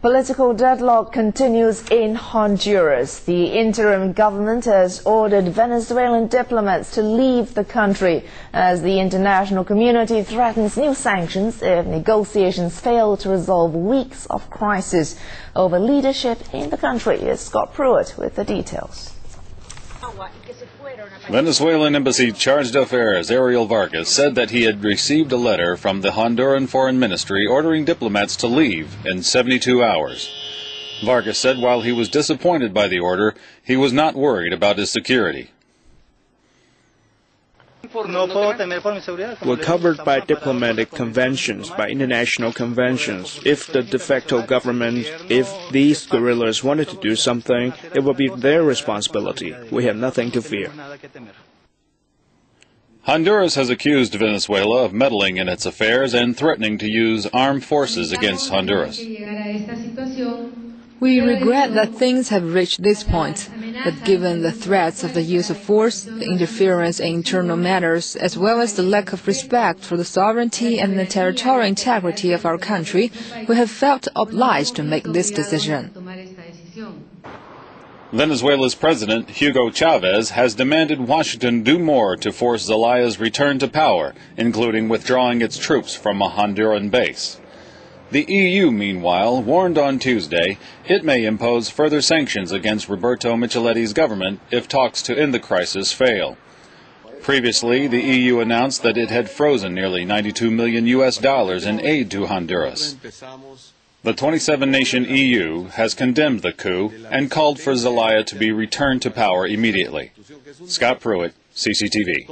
Political deadlock continues in Honduras. The interim government has ordered Venezuelan diplomats to leave the country as the international community threatens new sanctions if negotiations fail to resolve weeks of crisis over leadership in the country. Here's Scott Pruitt with the details. Venezuelan Embassy Charge d'Affaires Ariel Vargas said that he had received a letter from the Honduran Foreign Ministry ordering diplomats to leave in 72 hours. Vargas said while he was disappointed by the order, he was not worried about his security. We're covered by diplomatic conventions, by international conventions. If the de facto government, if these guerrillas wanted to do something, it would be their responsibility. We have nothing to fear. Honduras has accused Venezuela of meddling in its affairs and threatening to use armed forces against Honduras. We regret that things have reached this point, but given the threats of the use of force, the interference in internal matters, as well as the lack of respect for the sovereignty and the territorial integrity of our country, we have felt obliged to make this decision. Venezuela's President, Hugo Chavez, has demanded Washington do more to force Zelaya's return to power, including withdrawing its troops from a Honduran base. The EU, meanwhile, warned on Tuesday it may impose further sanctions against Roberto Micheletti's government if talks to end the crisis fail. Previously, the EU announced that it had frozen nearly $92 million in aid to Honduras. The 27-nation EU has condemned the coup and called for Zelaya to be returned to power immediately. Scott Pruitt, CCTV.